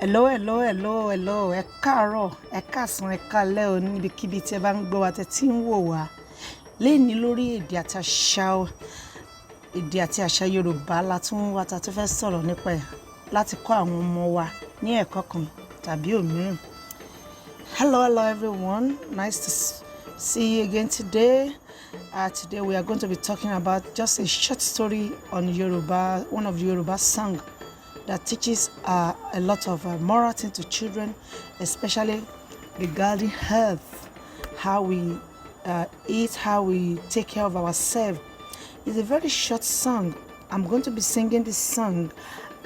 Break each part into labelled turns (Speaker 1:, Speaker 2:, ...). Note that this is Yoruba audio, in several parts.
Speaker 1: Hello. Ẹ káàárọ̀, ẹ káàsán, ẹ káalẹ́ o níbikíbi tí ẹ bá ń gbọ́ wa tẹ́ tí ń wò wá. Lénìí lórí èdè àti àṣà Yorùbá la tún wá ta tó fẹ́ sọ̀rọ̀ nípa ẹ̀ láti kọ́ àwọn ọmọ wa ní ẹ̀kọ́ kan tàbí òmíràn. Hello everyone. Nice to see you again today. Today we are going to be talking about just a short story on Yoruba, one of the Yoruba songs that teaches a lot of moral things to children, especially regarding health, how we eat, how we take care of ourselves. It's a very short song. I'm going to be singing this song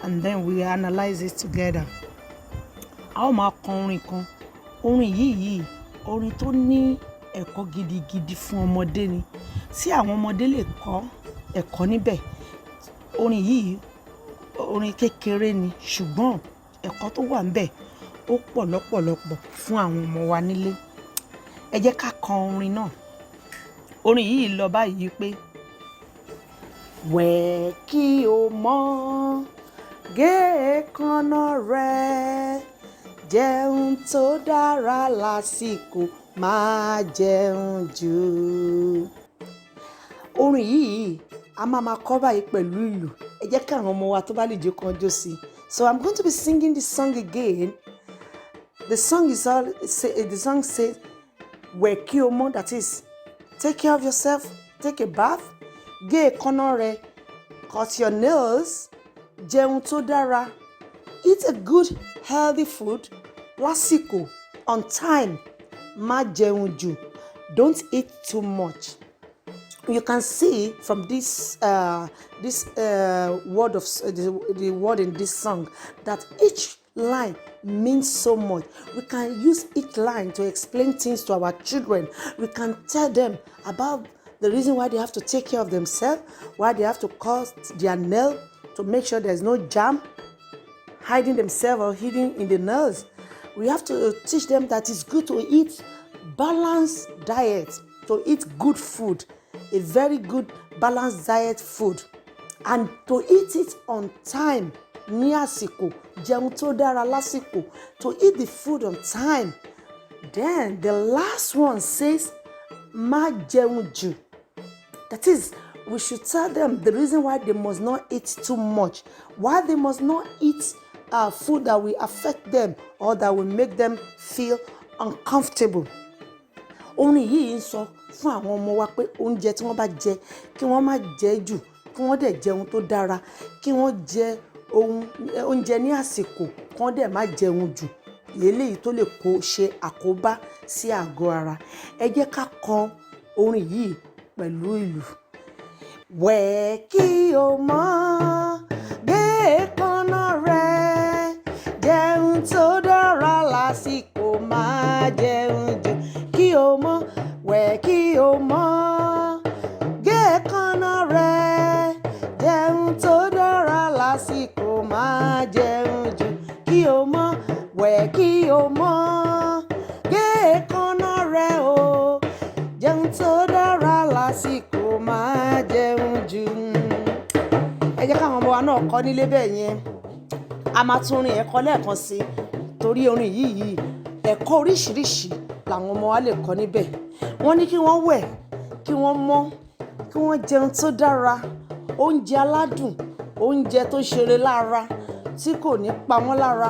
Speaker 1: and then we analyze it together. A ó máa kọ orin kan. Orin yìí, orin tó ní ẹ̀kọ́ gidigidi fún ọmọdé ni. Tí àwọn ọmọdé lè kọ́ ẹ̀kọ́ níbẹ̀. Orin yìí orin kékeré ni ṣùgbọ́n ẹ̀kọ́ tó wà ńbẹ̀ ó pọ̀ lọ́pọ̀lọpọ̀ fún àwọn ọmọ wa nílé. Ẹ jẹ́ ká kọ orin náà. Orin yìí lọ báyìí pé wẹ̀ kí o mọ́ gé èékánná rẹ, jẹun tó dára lásìkò, má jẹun jù. Orin yìí a máa kọ báyìí pẹ̀lú ìlù. Ẹ jẹ́ ká àwọn ọmọ wa tó bá lè jó kan jó sí. So I'm going to be singing this song again. The song says wẹ̀ kí o mọ́, that is take care of yourself, take a bath, gé èékánná rẹ, cut your nails, jẹun tó dára, eat a good healthy food, lásìkò, on time, má jẹun jù, don't eat too much. You can see from this word of the word in this song that each line means so much. We can use each line to explain things to our children. We can tell them about the reason why they have to take care of themselves, why they have to cut their nail to make sure there's no jam hiding themselves or hidden in the nails. We have to teach them that it's good to eat balanced diet, to eat good food, a very good balanced diet food, and to eat it on time, ní àsìkò, jẹun tó dára lásìkò, to eat the food on time. Then the last one says má jẹun jù. That is, we should tell them the reason why they must not eat too much, why they must not eat food that will affect them or that will make them feel uncomfortable. Orin yìí ń sọ fún àwọn ọmọ wa pé oúnjẹ tí wọ́n bá jẹ kí wọ́n má jẹ jù, kí wọ́n dẹ̀ jẹun tó dára, kí wọ́n jẹ oúnjẹ ní àsìkò, kí wọ́n dẹ̀ má jẹun jù, eléyìí tó lè ṣe àkóbá sí àgọ́ ara. Ẹ jẹ́ ká kọ orin yìí pẹ̀lú ìlù. Wẹ̀ kí o mọ́ gé èékánná rẹ, jẹun tó dára lásìkò, má jẹun jù. Kí o mọ́, wẹ̀ kí o mọ́ gé èékánná rẹ, jẹun tó dára lásìkò, má jẹun jù. Kí o mọ́, wẹ̀ kí o mọ́ gé èékánná rẹ o, jẹun tó dára lásìkò, má jẹun jù. Ẹ jẹ́ káwọn ọmọ wa náà kọ́ nílé bẹ́ẹ̀ yẹn. A máa tún orin ẹ̀kọ́ lẹ́ẹ̀kan sí torí orin yìí ẹ̀kọ́ oríṣiríṣi làwọn ọmọ wa lè kọ́ níbẹ̀. Wọ́n ní kí wọ́n wẹ̀, kí wọ́n mọ́, kí wọ́n jẹun tó dára, oúnjẹ aládùn, oúnjẹ tó ṣeré lára, tí kò ní pa wọ́n lára,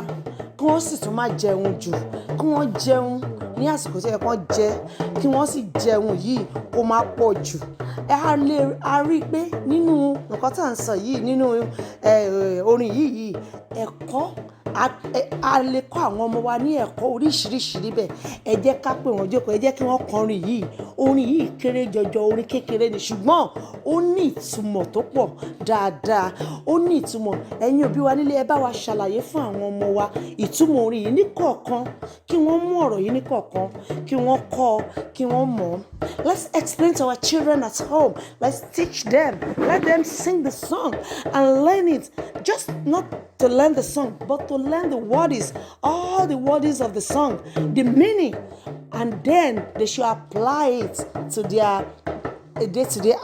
Speaker 1: kí wọ́n sì tún má jẹun jù, kí wọ́n jẹun ní àsìkò tí ẹ kàn jẹ, kí wọ́n sì jẹun yìí kó má pọ̀ jù. A rí i pé nínú nǹkan tá à ń sọ yìí, nínú orin yìí, ẹ̀kọ́ a lè kọ́ àwọn ọmọ wa ní ẹ̀kọ́ oríṣiríṣi níbẹ̀. Ẹ jẹ́ ká pè wọ́n jókòó, ẹ jẹ́ kí wọ́n kọ orin yìí. Orin yìí kéré jọjọ, orin kékeré ni ṣùgbọ́n ó ní ìtumọ̀ tó pọ̀ dáadáa. Ó ní ìtumọ̀. Ẹ̀yin òbí wa nílé, ẹ bá wa ṣàlàyé fún àwọn ọmọ wa ìtumọ̀ orin yìí ní kọ̀ọ̀kan, kí wọ́n mú ọ̀rọ̀ yìí ní kọ̀ọ̀kan, kí wọ́n kọ́, kí wọ́n mọ̀. Let's explain to our children at home. Let's teach them. Let them sing the song and learn it. Just not to learn the song, but to learn the words, all the words of the song, the meaning, and then they should apply it to their a day-to-day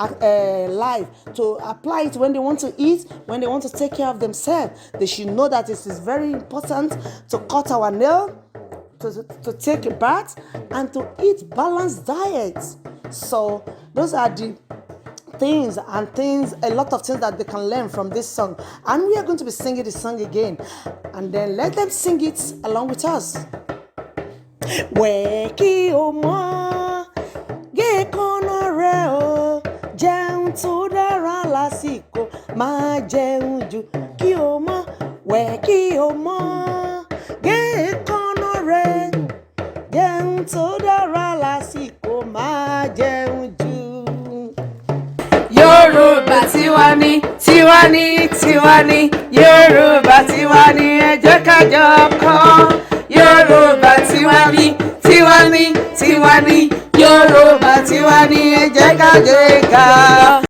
Speaker 1: life, to apply it when they want to eat, when they want to take care of themselves. They should know that it is very important to cut our nail, to take a bath, and to eat balanced diets. So those are the things, a lot of things that they can learn from this song. And we are going to be singing the song again, and then let them sing it along with us. Weki omo ge kono re o, jẹun tó dára lásìkò, má jẹun jù kí o mọ̀. Weki omo ge kono re, jẹun tó dára lásìkò, má jẹun jù.
Speaker 2: Yorùbá tiwa ni, tiwa ni, tiwa ni. Yorùbá tiwa ni, ẹ jẹ́ ká jọ kọ́. Yorùbá tiwa ni, tiwa ni, tiwa ni. Yorùbá tiwa ni, ẹ jẹ́ ká jọ kọ́.